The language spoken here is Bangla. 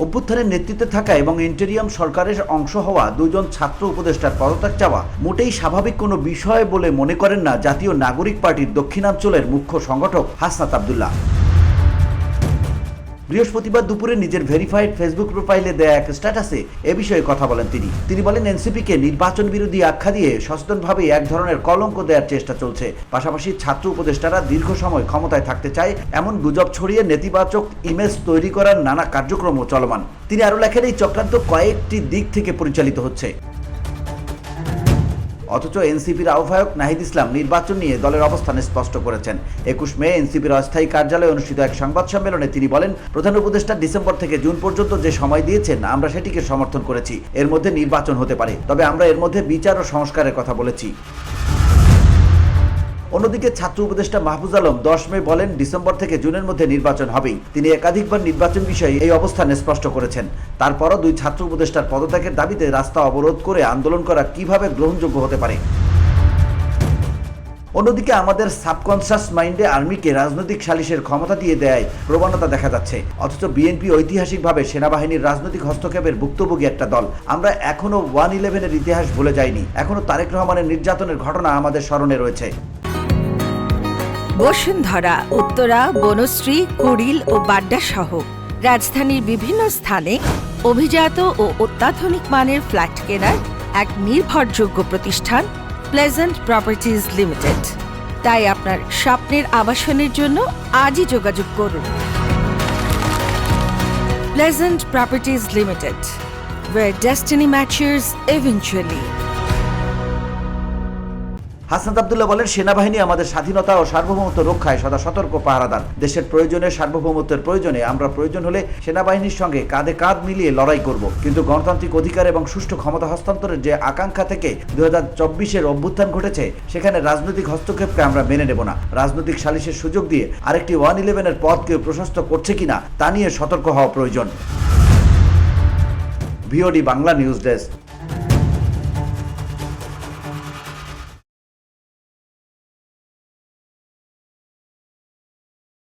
অভ্যুত্থানের নেতৃত্বে থাকা এবং ইন্টেরিয়াম সরকারের অংশ হওয়া দুজন ছাত্র উপদেষ্টার পদত্যাগ চাওয়া মোটেই স্বাভাবিক কোনো বিষয় বলে মনে করেন না জাতীয় নাগরিক পার্টির দক্ষিণাঞ্চলের মুখ্য সংগঠক হাসনাত আব্দুল্লাহ। বৃহস্পতিবার দুপুরে নিজের ভেরিফাইড ফেসবুক প্রোফাইলে দেয়া এক স্ট্যাটাসে এ বিষয়ে কথা বলেন তিনি বলেন, এনসিপিকে নির্বাচন বিরোধী আখ্যা দিয়ে সচেতনভাবে এক ধরনের কলঙ্ক দেওয়ার চেষ্টা চলছে। পাশাপাশি ছাত্র উপদেষ্টারা দীর্ঘ সময় ক্ষমতায় থাকতে চায় এমন গুজব ছড়িয়ে নেতিবাচক ইমেজ তৈরি করার নানা কার্যক্রমও চলমান। তিনি আরও লেখেন, এই চক্রান্ত কয়েকটি দিক থেকে পরিচালিত হচ্ছে। অথচ এনসিপির আহ্বায়ক নাহিদ ইসলাম নির্বাচন নিয়ে দলের অবস্থান স্পষ্ট করেছেন। 21 মে এনসিপির অস্থায়ী কার্যালয়ে অনুষ্ঠিত এক সংবাদ সম্মেলনে তিনি বলেন, প্রধান উপদেষ্টা ডিসেম্বর থেকে জুন পর্যন্ত যে সময় দিয়েছেন আমরা সেটিকে সমর্থন করেছি। এর মধ্যে নির্বাচন হতে পারে, তবে আমরা এর মধ্যে বিচার ও সংস্কারের কথা বলেছি। অন্যদিকে ছাত্র উপদেষ্টা মাহফুজ আলম 10 মে বলেন, ডিসেম্বর থেকে জুনের মধ্যে নির্বাচন হবেই। তিনি একাধিকবার নির্বাচন বিষয়ে এই অবস্থান স্পষ্ট করেছেন। তারপরও দুই ছাত্র উপদেষ্টার পদত্যাগের দাবিতে রাস্তা অবরোধ করে আন্দোলন করা কিভাবে গ্রহণযোগ্য হতে পারে? অন্যদিকে আমাদের সাবকনশাস মাইন্ডে আর্মিকে রাজনৈতিক সালিশের ক্ষমতা দিয়ে দেয় প্রবণতা দেখা যাচ্ছে। অথচ বিএনপি ঐতিহাসিকভাবে সেনাবাহিনীর রাজনৈতিক হস্তক্ষেপের ভুক্তভোগী একটা দল। আমরা এখনো 1/11-এর ইতিহাস ভুলে যাইনি। এখনো তারেক রহমানের নির্যাতনের ঘটনা আমাদের স্মরণে রয়েছে। বসুন্ধরা, উত্তরা, বনশ্রী, কুড়িল ও বাড্ডা সহ রাজধানীর বিভিন্ন স্থানে অভিজাত ও অত্যাধুনিক মানের ফ্ল্যাট কেনার এক নির্ভরযোগ্য প্রতিষ্ঠান প্লেজেন্ট প্রপার্টিজ লিমিটেড। তাই আপনার স্বপ্নের আবাসনের জন্য আজই যোগাযোগ করুন। Pleasant properties limited, where destiny matches eventually. Hasnat Abdullah বলেন, সেনাবাহিনী আমাদের স্বাধীনতা ও সার্বভৌমত্ব রক্ষায় সদা সতর্ক পাহারাদার। দেশের প্রয়োজনে, সার্বভৌমত্বের প্রয়োজনে আমরা প্রয়োজন হলে সেনাবাহিনীর সঙ্গে কাঁধে কাঁধ মিলিয়ে লড়াই করব। কিন্তু গণতান্ত্রিক অধিকার এবং সুষ্ঠু ক্ষমতা হস্তান্তরের যে আকাঙ্ক্ষা থেকে 2024-এর অভ্যুত্থান ঘটেছে, সেখানে রাজনৈতিক হস্তক্ষেপকে আমরা মেনে নেব না। রাজনৈতিক সালিশের সুযোগ দিয়ে আরেকটি 1/11-এর পথ কেউ প্রশস্ত করছে কিনা তা নিয়ে সতর্ক হওয়া প্রয়োজন। VOD Bangla news desk.